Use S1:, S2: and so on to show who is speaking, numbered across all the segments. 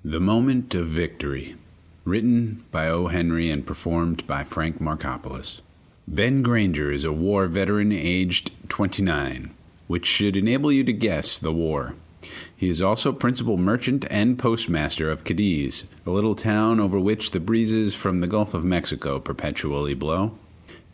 S1: The Moment of Victory, written by O.Henry and performed by Frank Markopoulos. Ben Granger is a war veteran aged 29, which should enable you to guess the war. He is also principal merchant and postmaster of Cadiz, a little town over which the breezes from the Gulf of Mexico perpetually blow.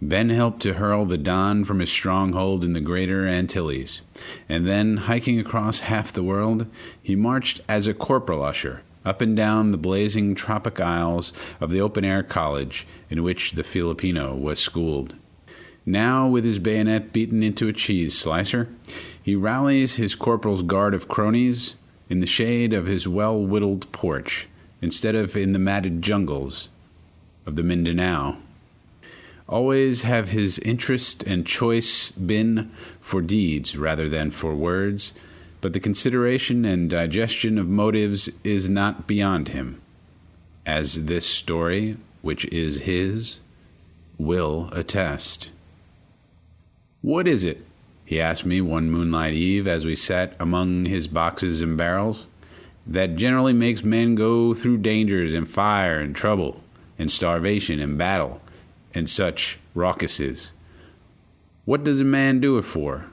S1: Ben helped to hurl the Don from his stronghold in the Greater Antilles, and then, hiking across half the world, he marched as a corporal usher up and down the blazing tropic aisles of the open-air college in which the Filipino was schooled. Now, with his bayonet beaten into a cheese slicer, he rallies his corporal's guard of cronies in the shade of his well-whittled porch, instead of in the matted jungles of the Mindanao. Always have his interest and choice been for deeds rather than for words, but the consideration and digestion of motives is not beyond him, as this story, which is his, will attest. "What is it?" he asked me one moonlight eve as we sat among his boxes and barrels, "that generally makes men go through dangers and fire and trouble and starvation and battle and such raucuses? What does a man do it for?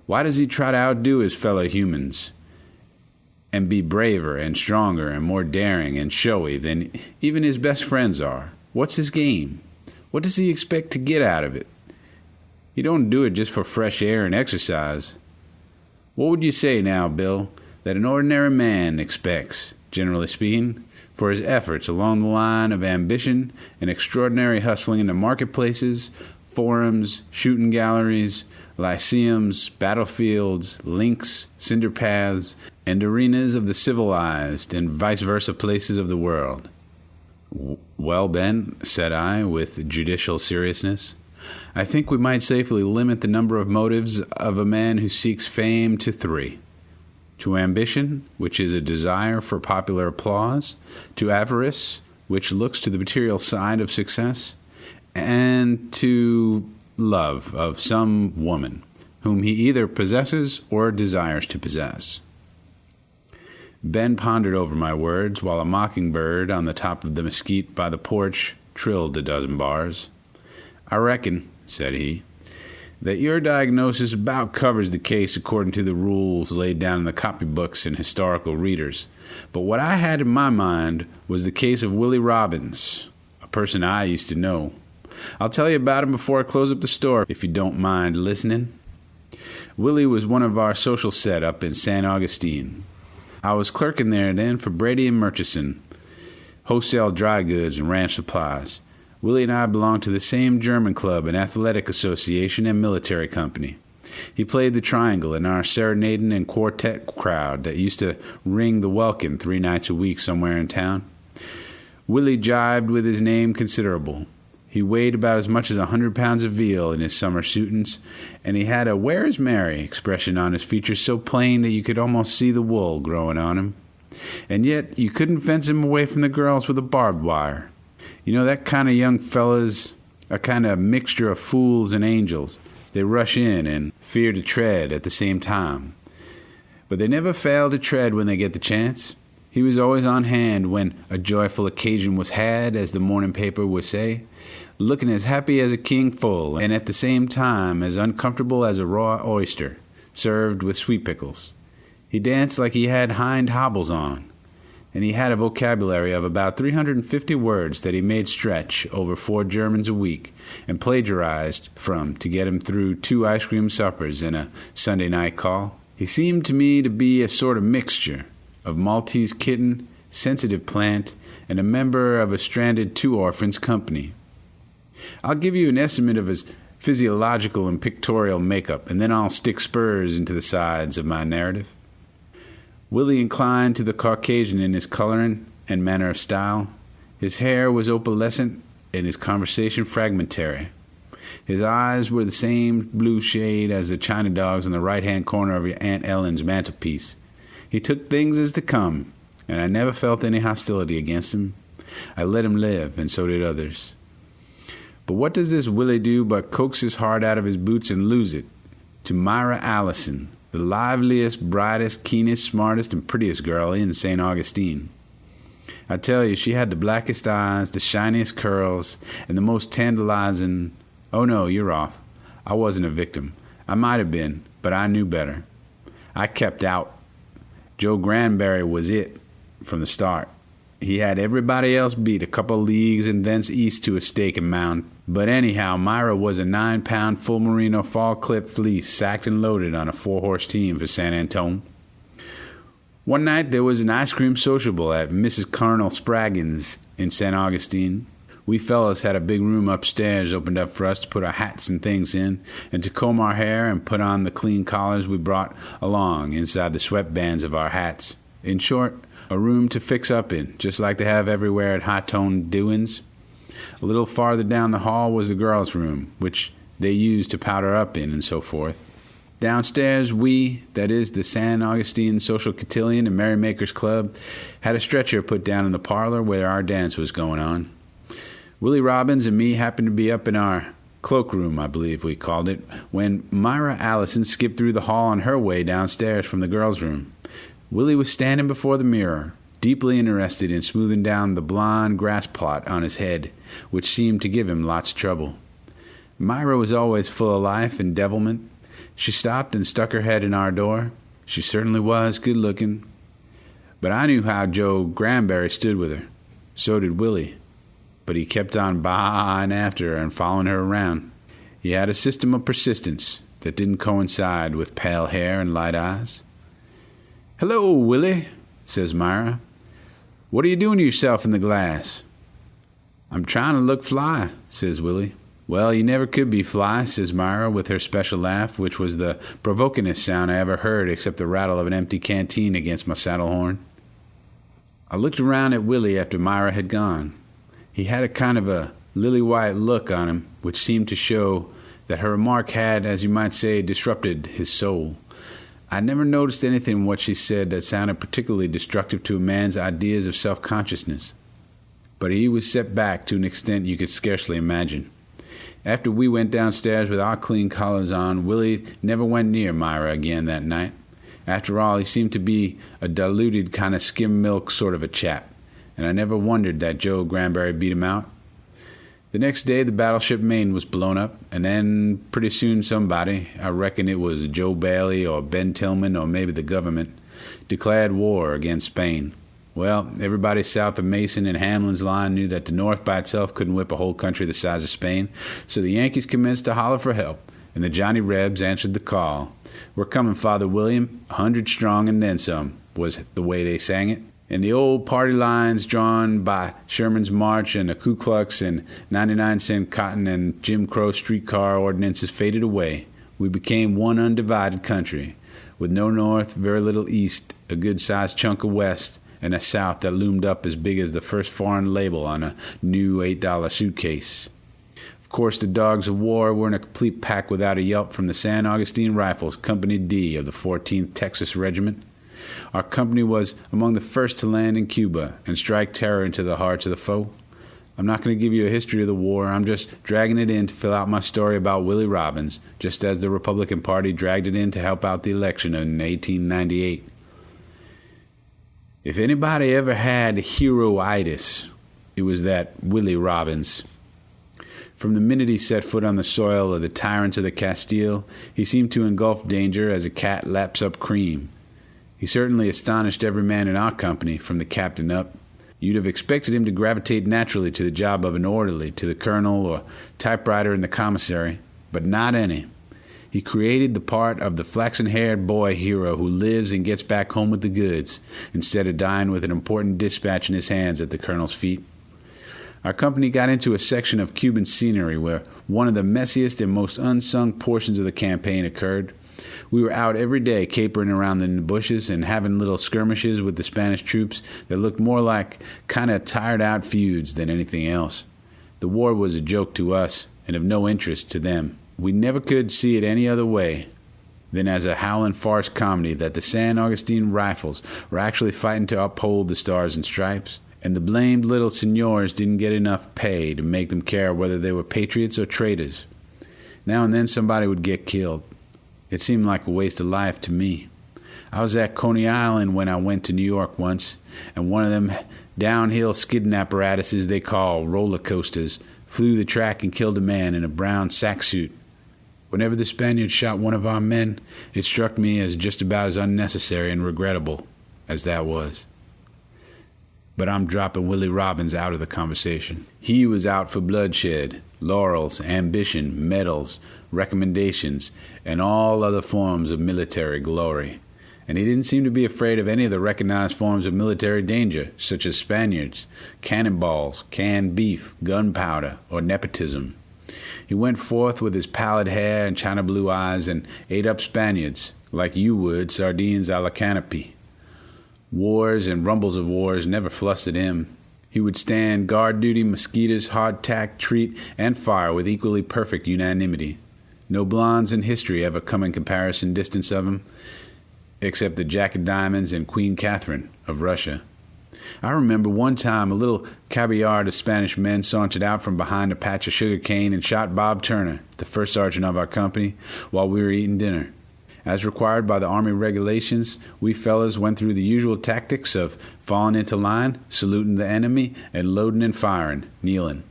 S1: Why does he try to outdo his fellow humans and be braver and stronger and more daring and showy than even his best friends are? What's his game? What does he expect to get out of it? He don't do it just for fresh air and exercise. What would you say now, Bill, that an ordinary man expects, generally speaking, for his efforts along the line of ambition and extraordinary hustling in the marketplaces, forums, shooting galleries, lyceums, battlefields, links, cinder paths, and arenas of the civilized and vice versa places of the world?" "Well, Ben," said I, with judicial seriousness, "I think we might safely limit the number of motives of a man who seeks fame to 3. To ambition, which is a desire for popular applause; to avarice, which looks to the material side of success; and to love of some woman whom he either possesses or desires to possess." Ben pondered over my words while a mockingbird on the top of the mesquite by the porch trilled a dozen bars. "I reckon," said he, "that your diagnosis about covers the case according to the rules laid down in the copybooks and historical readers. But what I had in my mind was the case of Willie Robbins, a person I used to know. I'll tell you about him before I close up the store, if you don't mind listening. Willie was one of our social set up in San Augustine. I was clerking there then for Brady and Murchison, wholesale dry goods and ranch supplies. Willie and I belonged to the same German club and athletic association and military company. He played the triangle in our serenading and quartet crowd that used to ring the welkin 3 nights a week somewhere in town. Willie jibed with his name considerable. He weighed about as much as 100 pounds of veal in his summer suitings, and he had a "Where's Mary" expression on his features so plain that you could almost see the wool growing on him. And yet you couldn't fence him away from the girls with a barbed wire. You know, that kind of young fella's a kind of mixture of fools and angels. They rush in and fear to tread at the same time. But they never fail to tread when they get the chance. He was always on hand when a joyful occasion was had, as the morning paper would say, looking as happy as a king full, and at the same time as uncomfortable as a raw oyster, served with sweet pickles. He danced like he had hind hobbles on, and he had a vocabulary of about 350 words that he made stretch over 4 Germans a week and plagiarized from to get him through 2 ice cream suppers and a Sunday night call. He seemed to me to be a sort of mixture of Maltese kitten, sensitive plant, and a member of a stranded 2 orphans company. I'll give you an estimate of his physiological and pictorial makeup, and then I'll stick spurs into the sides of my narrative. Willie inclined to the Caucasian in his coloring and manner of style. His hair was opalescent and his conversation fragmentary. His eyes were the same blue shade as the china dogs on the right-hand corner of your Aunt Ellen's mantelpiece. He took things as they come, and I never felt any hostility against him. I let him live, and so did others. But what does this Willie do but coax his heart out of his boots and lose it to Myra Allison, the liveliest, brightest, keenest, smartest, and prettiest girl in St. Augustine. I tell you, she had the blackest eyes, the shiniest curls, and the most tantalizing... Oh no, you're off. I wasn't a victim. I might have been, but I knew better. I kept out. Joe Granberry was it from the start. He had everybody else beat a couple leagues and thence east to a stake and mound. But anyhow, Myra was a 9-pound full merino fall-clip fleece sacked and loaded on a 4-horse team for San Antone. One night there was an ice cream sociable at Mrs. Colonel Spraggin's in St. Augustine. We fellas had a big room upstairs opened up for us to put our hats and things in, and to comb our hair and put on the clean collars we brought along inside the sweatbands of our hats. In short, a room to fix up in, just like they have everywhere at high-toned doings. A little farther down the hall was the girls' room, which they used to powder up in and so forth. Downstairs, we, that is, the San Augustine Social Cotillion and Merrymakers Club, had a stretcher put down in the parlor where our dance was going on. Willie Robbins and me happened to be up in our cloakroom, I believe we called it, when Myra Allison skipped through the hall on her way downstairs from the girls' room. Willie was standing before the mirror, deeply interested in smoothing down the blonde grass plot on his head, which seemed to give him lots of trouble. Myra was always full of life and devilment. She stopped and stuck her head in our door. She certainly was good-looking. But I knew how Joe Granberry stood with her. So did Willie. But he kept on baaing after her and following her around. He had a system of persistence that didn't coincide with pale hair and light eyes. "Hello, Willie," says Myra. "What are you doing to yourself in the glass?" "I'm trying to look fly," says Willie. "Well, you never could be fly," says Myra with her special laugh, which was the provokingest sound I ever heard except the rattle of an empty canteen against my saddle horn. I looked around at Willie after Myra had gone. He had a kind of a lily-white look on him, which seemed to show that her remark had, as you might say, disrupted his soul. I never noticed anything in what she said that sounded particularly destructive to a man's ideas of self-consciousness. But he was set back to an extent you could scarcely imagine. After we went downstairs with our clean collars on, Willie never went near Myra again that night. After all, he seemed to be a diluted kind of skim-milk sort of a chap, and I never wondered that Joe Granberry beat him out. The next day the battleship Maine was blown up, and then pretty soon somebody, I reckon it was Joe Bailey or Ben Tillman or maybe the government, declared war against Spain. Well, everybody south of Mason and Hamlin's line knew that the North by itself couldn't whip a whole country the size of Spain, so the Yankees commenced to holler for help, and the Johnny Rebs answered the call. "We're coming, Father William, 100 strong and then some," was the way they sang it. And the old party lines drawn by Sherman's March and the Ku Klux and 99-cent cotton and Jim Crow streetcar ordinances faded away. We became one undivided country, with no north, very little east, a good-sized chunk of west, and a south that loomed up as big as the first foreign label on a new $8 suitcase. Of course, the dogs of war were in a complete pack without a yelp from the San Augustine Rifles, Company D of the 14th Texas Regiment. Our company was among the first to land in Cuba and strike terror into the hearts of the foe. I'm not going to give you a history of the war. I'm just dragging it in to fill out my story about Willie Robbins, just as the Republican Party dragged it in to help out the election in 1898. If anybody ever had heroitis, it was that Willie Robbins. From the minute he set foot on the soil of the tyrants of the Castile, he seemed to engulf danger as a cat laps up cream. He certainly astonished every man in our company, from the captain up. You'd have expected him to gravitate naturally to the job of an orderly, to the colonel, or typewriter in the commissary, but not any. He created the part of the flaxen-haired boy hero who lives and gets back home with the goods, instead of dying with an important dispatch in his hands at the colonel's feet. Our company got into a section of Cuban scenery where one of the messiest and most unsung portions of the campaign occurred. We were out every day capering around in the bushes and having little skirmishes with the Spanish troops that looked more like kind of tired-out feuds than anything else. The war was a joke to us and of no interest to them. We never could see it any other way than as a howling farce comedy that the San Augustine Rifles were actually fighting to uphold the Stars and Stripes, and the blamed little senors didn't get enough pay to make them care whether they were patriots or traitors. Now and then somebody would get killed. It seemed like a waste of life to me. I was at Coney Island when I went to New York once, and one of them downhill skidding apparatuses they call roller coasters flew the track and killed a man in a brown sack suit. Whenever the Spaniards shot one of our men, it struck me as just about as unnecessary and regrettable as that was. But I'm dropping Willie Robbins out of the conversation. He was out for bloodshed, laurels, ambition, medals, recommendations, and all other forms of military glory. And he didn't seem to be afraid of any of the recognized forms of military danger, such as Spaniards, cannonballs, canned beef, gunpowder, or nepotism. He went forth with his pallid hair and china blue eyes and ate up Spaniards, like you would sardines a la canopy. Wars and rumbles of wars never flustered him. He would stand guard duty, mosquitoes, hardtack, treat, and fire with equally perfect unanimity. No blondes in history ever come in comparison distance of him, except the Jack of Diamonds and Queen Catherine of Russia. I remember one time a little caballard of Spanish men sauntered out from behind a patch of sugar cane and shot Bob Turner, the first sergeant of our company, while we were eating dinner. As required by the Army regulations, we fellas went through the usual tactics of falling into line, saluting the enemy, and loading and firing, kneeling.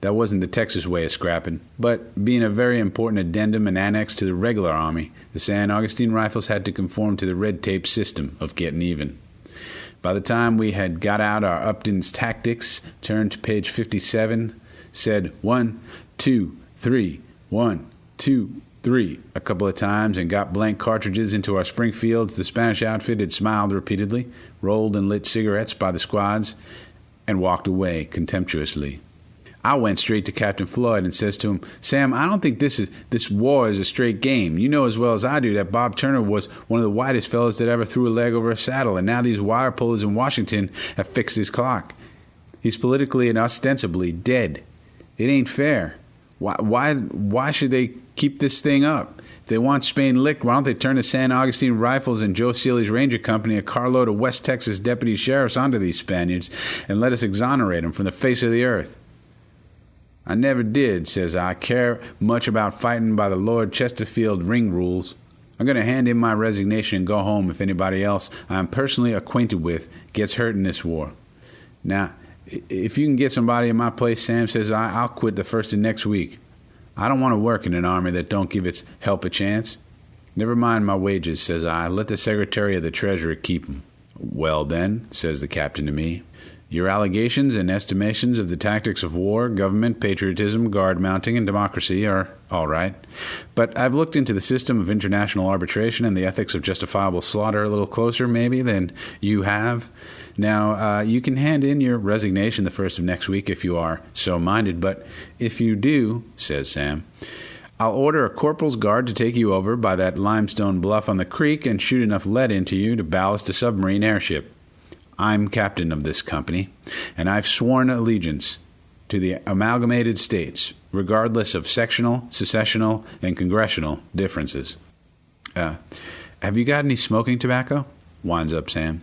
S1: That wasn't the Texas way of scrapping, but being a very important addendum and annex to the regular Army, the San Augustine Rifles had to conform to the red tape system of getting even. By the time we had got out our Upton's tactics, turned to page 57, said 1, 2, 3, 1, 2, 3 a couple of times, and got blank cartridges into our Springfields, the Spanish outfit had smiled repeatedly, rolled and lit cigarettes by the squads, and walked away contemptuously. I went straight to Captain Floyd and says to him, "Sam, I don't think this war is a straight game. You know as well as I do that Bob Turner was one of the whitest fellows that ever threw a leg over a saddle, and now these wire pullers in Washington have fixed his clock. He's politically and ostensibly dead. It ain't fair. Why should they keep this thing up? If they want Spain licked, why don't they turn the San Augustine Rifles and Joe Seeley's Ranger Company a carload of West Texas deputy sheriffs onto these Spaniards and let us exonerate them from the face of the earth?" "I never did," says I, "care much about fighting by the Lord Chesterfield ring rules. I'm going to hand in my resignation and go home if anybody else I am personally acquainted with gets hurt in this war. Now, if you can get somebody in my place," Sam says, I'll quit the first of next week. I don't want to work in an army that don't give its help a chance." "Never mind my wages," says I. "Let the Secretary of the Treasury keep 'em." "Well, then," says the captain to me, "your allegations and estimations of the tactics of war, government, patriotism, guard mounting, and democracy are all right. But I've looked into the system of international arbitration and the ethics of justifiable slaughter a little closer, maybe, than you have. Now, you can hand in your resignation the first of next week if you are so minded. But if you do," says Sam, "I'll order a corporal's guard to take you over by that limestone bluff on the creek and shoot enough lead into you to ballast a submarine airship. I'm captain of this company, and I've sworn allegiance to the amalgamated states, regardless of sectional, secessional, and congressional differences." Have you got any smoking tobacco?" winds up Sam.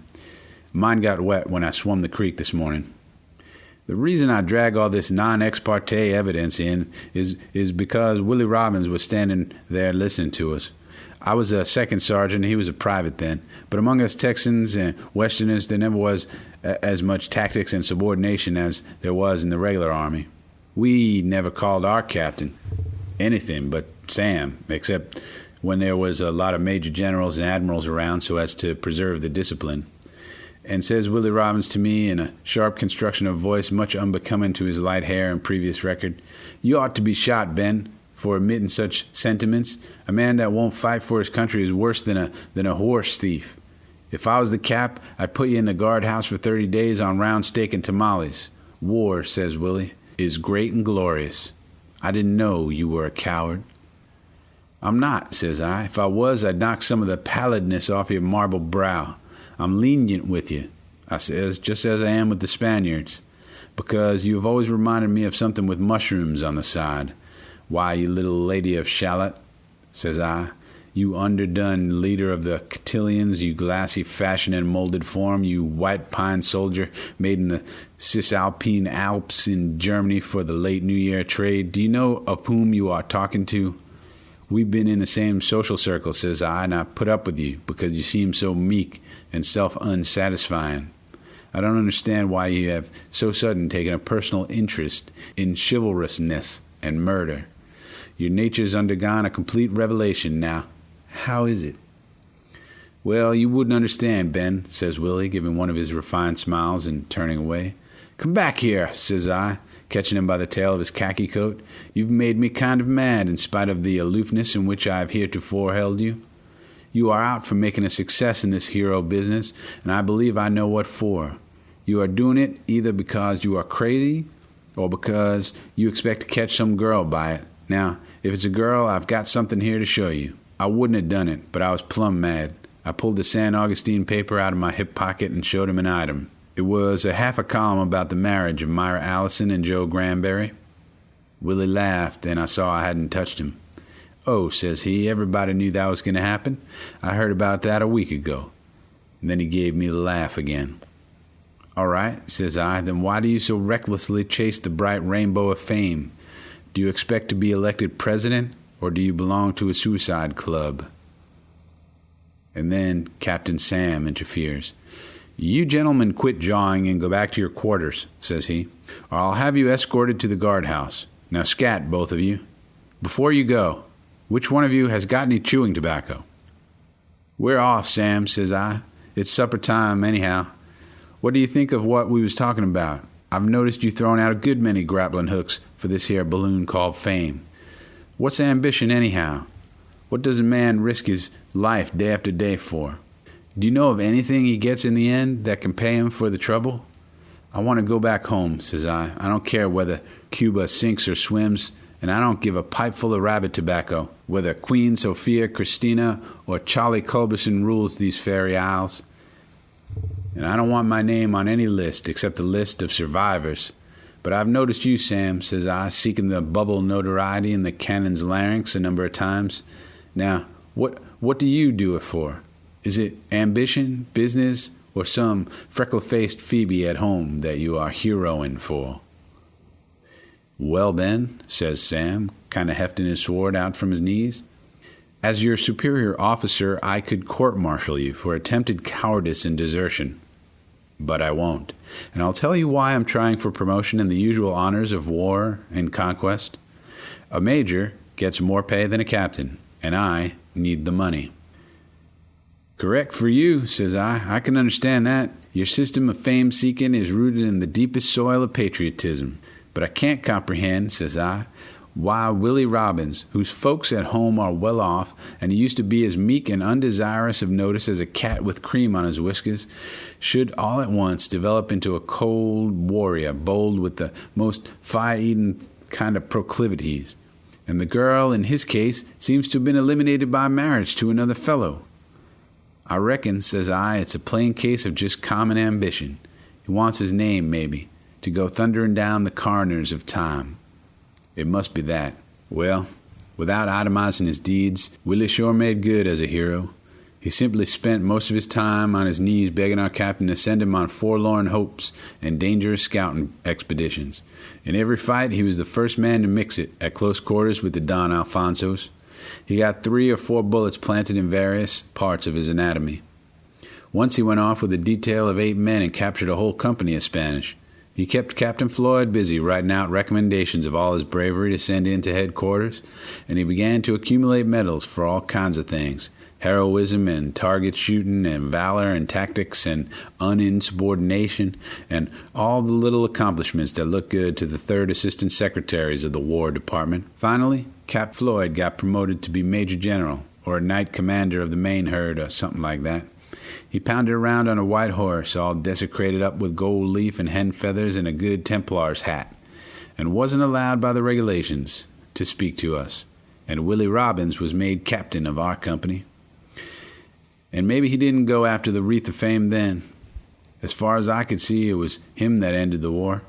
S1: "Mine got wet when I swum the creek this morning." The reason I drag all this non-ex parte evidence in is because Willie Robbins was standing there listening to us. I was a second sergeant, he was a private then, but among us Texans and Westerners there never was as much tactics and subordination as there was in the regular Army. We never called our captain anything but Sam, except when there was a lot of major generals and admirals around so as to preserve the discipline. And says Willie Robbins to me in a sharp construction of voice much unbecoming to his light hair and previous record, "You ought to be shot, Ben, for admitting such sentiments. A man that won't fight for his country is worse than a horse thief. If I was the cap, I'd put you in the guardhouse for 30 days on round steak and tamales. War," says Willie, "is great and glorious. I didn't know you were a coward." "I'm not," says I. "If I was, I'd knock some of the pallidness off your marble brow. I'm lenient with you," I says, "just as I am with the Spaniards, because you have always reminded me of something with mushrooms on the side. Why, you little lady of shallot," says I, "you underdone leader of the cotillions, you glassy fashion and molded form, you white pine soldier made in the Cisalpine Alps in Germany for the late New Year trade, do you know of whom you are talking to? We've been in the same social circle, says I, and I put up with you because you seem so meek and self-unsatisfying. I don't understand why you have so sudden taken a personal interest in chivalrousness and murder. Your nature's undergone a complete revelation now. How is it? Well, you wouldn't understand, Ben, says Willie, giving one of his refined smiles and turning away. Come back here, says I, catching him by the tail of his khaki coat. You've made me kind of mad in spite of the aloofness in which I have heretofore held you. You are out for making a success in this hero business, and I believe I know what for. You are doing it either because you are crazy or because you expect to catch some girl by it. Now, if it's a girl, I've got something here to show you. I wouldn't have done it, but I was plumb mad. I pulled the San Augustine paper out of my hip pocket and showed him an item. It was a half a column about the marriage of Myra Allison and Joe Granberry. Willie laughed, and I saw I hadn't touched him. Oh, says he, everybody knew that was going to happen. I heard about that a week ago. And then he gave me the laugh again. All right, says I, then why do you so recklessly chase the bright rainbow of fame? Do you expect to be elected president, or do you belong to a suicide club? And then Captain Sam interferes. You gentlemen quit jawing and go back to your quarters, says he, or I'll have you escorted to the guardhouse. Now scat, both of you. Before you go, which one of you has got any chewing tobacco? We're off, Sam, says I. It's supper time anyhow. What do you think of what we was talking about? I've noticed you throwing out a good many grappling hooks for this here balloon called fame. What's ambition anyhow? What does a man risk his life day after day for? Do you know of anything he gets in the end that can pay him for the trouble? I want to go back home, says I. I don't care whether Cuba sinks or swims, and I don't give a pipeful of rabbit tobacco whether Queen Sophia Christina or Charlie Culberson rules these fairy isles. And I don't want my name on any list except the list of survivors. But I've noticed you, Sam, says I, seeking the bubble notoriety in the cannon's larynx a number of times. Now, what do you do it for? Is it ambition, business, or some freckle-faced Phoebe at home that you are heroing for? Well, Ben, says Sam, kind of hefting his sword out from his knees, as your superior officer, I could court-martial you for attempted cowardice and desertion. But I won't. And I'll tell you why I'm trying for promotion and the usual honors of war and conquest. A major gets more pay than a captain, and I need the money. Correct for you, says I. I can understand that. Your system of fame-seeking is rooted in the deepest soil of patriotism. But I can't comprehend, says I, why Willie Robbins, whose folks at home are well off, and he used to be as meek and undesirous of notice as a cat with cream on his whiskers, should all at once develop into a cold warrior, bold with the most fire-eating kind of proclivities. And the girl, in his case, seems to have been eliminated by marriage to another fellow. I reckon, says I, it's a plain case of just common ambition. He wants his name, maybe, to go thundering down the corners of time. It must be that. Well, without itemizing his deeds, Willie sure made good as a hero. He simply spent most of his time on his knees begging our captain to send him on forlorn hopes and dangerous scouting expeditions. In every fight, he was the first man to mix it at close quarters with the Don Alfonsos. He got 3 or 4 bullets planted in various parts of his anatomy. Once he went off with a detail of 8 men and captured a whole company of Spanish. He kept Captain Floyd busy writing out recommendations of all his bravery to send in to headquarters, and he began to accumulate medals for all kinds of things, heroism and target shooting and valor and tactics and uninsubordination and all the little accomplishments that look good to the 3rd Assistant Secretaries of the War Department. Finally, Cap Floyd got promoted to be Major General or a Knight Commander of the main herd or something like that. He pounded around on a white horse, all desecrated up with gold leaf and hen feathers and a good Templar's hat, and wasn't allowed by the regulations to speak to us. And Willie Robbins was made captain of our company. And maybe he didn't go after the wreath of fame then. As far as I could see, it was him that ended the war.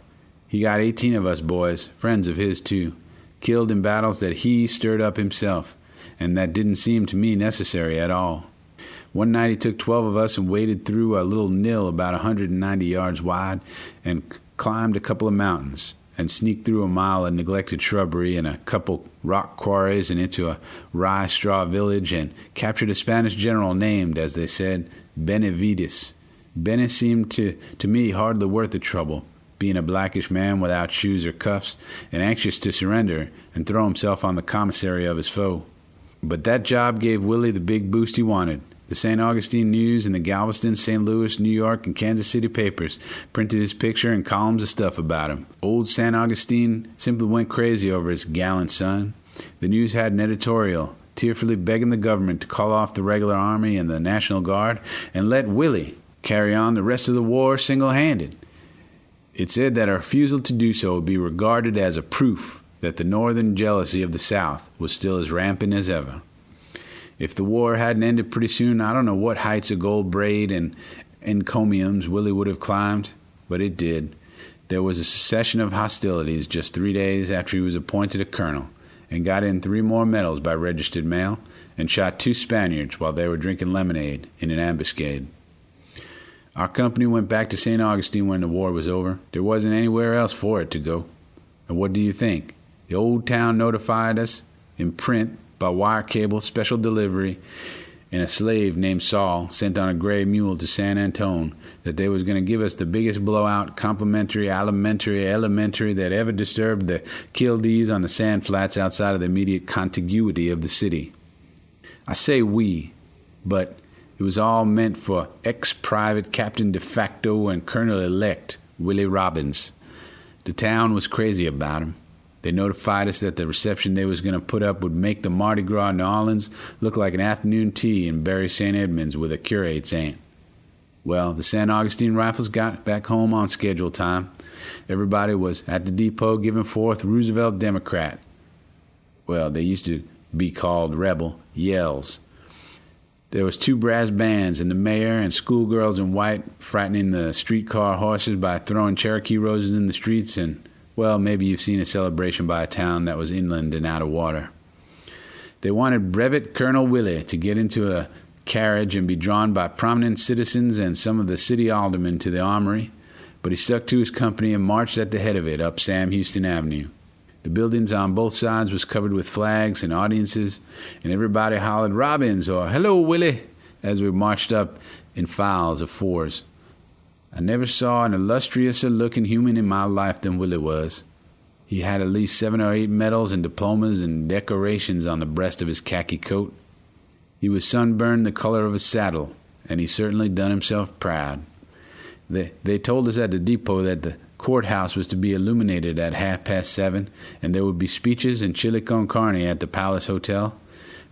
S1: He got 18 of us boys, friends of his too, killed in battles that he stirred up himself, and that didn't seem to me necessary at all. One night he took 12 of us and waded through a little nill about 190 yards wide and climbed a couple of mountains. and sneaked through a mile of neglected shrubbery and a couple rock quarries and into a rye straw village and captured a Spanish general named, as they said, Benavides. Benny seemed to me hardly worth the trouble, being a blackish man without shoes or cuffs and anxious to surrender and throw himself on the commissary of his foe. But that job gave Willie the big boost he wanted. The St. Augustine News and the Galveston, St. Louis, New York, and Kansas City papers printed his picture and columns of stuff about him. Old St. Augustine simply went crazy over his gallant son. The News had an editorial tearfully begging the government to call off the regular army and the National Guard and let Willie carry on the rest of the war single-handed. It said that a refusal to do so would be regarded as a proof that the northern jealousy of the South was still as rampant as ever. If the war hadn't ended pretty soon, I don't know what heights of gold braid and encomiums Willie would have climbed, but it did. There was a cessation of hostilities just 3 days after he was appointed a colonel, and got in 3 more medals by registered mail, and shot 2 Spaniards while they were drinking lemonade in an ambuscade. Our company went back to St. Augustine when the war was over. There wasn't anywhere else for it to go. And what do you think? The old town notified us in print by wire cable, special delivery, and a slave named Saul sent on a gray mule to San Antone that they was going to give us the biggest blowout, complimentary, elementary that ever disturbed the kildees on the sand flats outside of the immediate contiguity of the city. I say we, but it was all meant for ex-private captain de facto and colonel-elect Willie Robbins. The town was crazy about him. They notified us that the reception they was going to put up would make the Mardi Gras in New Orleans look like an afternoon tea in Bury St. Edmunds with a curate's aunt. Well, the San Augustine Rifles got back home on schedule time. Everybody was at the depot giving forth Roosevelt Democrat. Well, they used to be called Rebel yells. There was 2 brass bands and the mayor and schoolgirls in white frightening the streetcar horses by throwing Cherokee roses in the streets, and well, maybe you've seen a celebration by a town that was inland and out of water. They wanted Brevet Colonel Willie to get into a carriage and be drawn by prominent citizens and some of the city aldermen to the armory, but he stuck to his company and marched at the head of it up Sam Houston Avenue. The buildings on both sides was covered with flags and audiences, and everybody hollered Robbins or Hello, Willie, as we marched up in files of 4s. I never saw an illustriouser looking human in my life than Willie was. He had at least 7 or 8 medals and diplomas and decorations on the breast of his khaki coat. He was sunburned the color of a saddle, and he certainly done himself proud. They told us at the depot that the courthouse was to be illuminated at 7:30, and there would be speeches and chili con carne at the Palace Hotel.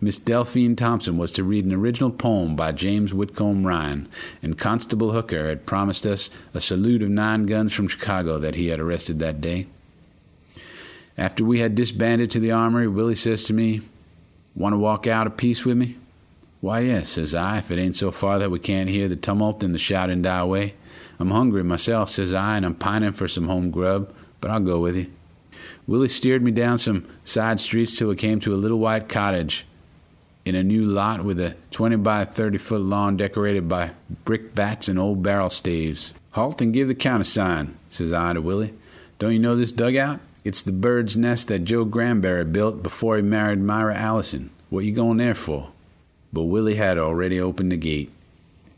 S1: Miss Delphine Thompson was to read an original poem by James Whitcomb Ryan, and Constable Hooker had promised us a salute of 9 guns from Chicago that he had arrested that day. After we had disbanded to the armory, Willie says to me, "Want to walk out a piece with me?" "Why, yes," says I, "if it ain't so far that we can't hear the tumult and the shouting die away. I'm hungry myself," says I, "and I'm pining for some home grub, but I'll go with you." Willie steered me down some side streets till we came to a little white cottage in a new lot with a 20 by 30-foot lawn decorated by brick bats and old barrel staves. "Halt and give the countersign," says I to Willie. "Don't you know this dugout? It's the bird's nest that Joe Granberry built before he married Myra Allison. What you going there for?" But Willie had already opened the gate.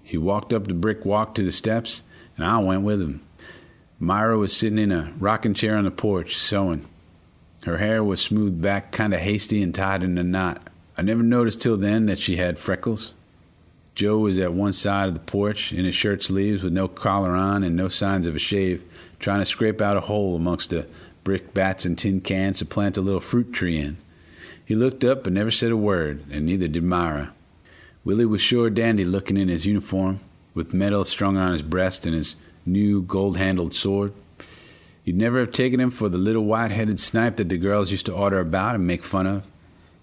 S1: He walked up the brick walk to the steps, and I went with him. Myra was sitting in a rocking chair on the porch, sewing. Her hair was smoothed back, kind of hasty and tied in a knot. I never noticed till then that she had freckles. Joe was at one side of the porch, in his shirt sleeves with no collar on and no signs of a shave, trying to scrape out a hole amongst the brick bats and tin cans to plant a little fruit tree in. He looked up but never said a word, and neither did Myra. Willie was sure dandy looking in his uniform, with medals strung on his breast and his new gold-handled sword. You'd never have taken him for the little white-headed snipe that the girls used to order about and make fun of.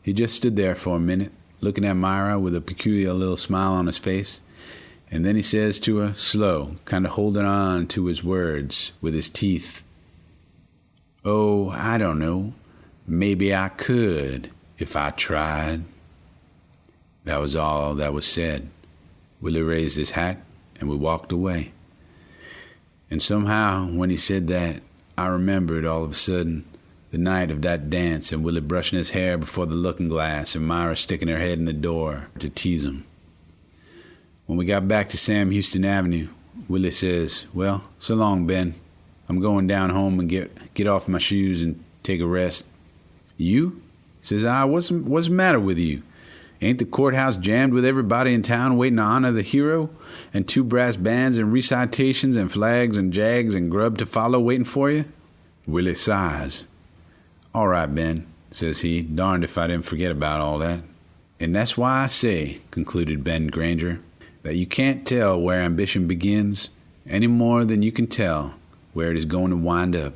S1: He just stood there for a minute, looking at Myra with a peculiar little smile on his face, and then he says to her, slow, kind of holding on to his words with his teeth, "Oh, I don't know. Maybe I could, if I tried." That was all that was said. Willie raised his hat, and we walked away. And somehow, when he said that, I remembered all of a sudden the night of that dance and Willie brushing his hair before the looking glass and Myra sticking her head in the door to tease him. When we got back to Sam Houston Avenue, Willie says, "Well, so long, Ben. I'm going down home and get off my shoes and take a rest." "You?" says I. What's the matter with you? Ain't the courthouse jammed with everybody in town waiting to honor the hero? And 2 brass bands and recitations and flags and jags and grub to follow waiting for you?" Willie sighs. "All right, Ben," says he. "Darned if I didn't forget about all that." "And that's why I say," concluded Ben Granger, "that you can't tell where ambition begins any more than you can tell where it is going to wind up."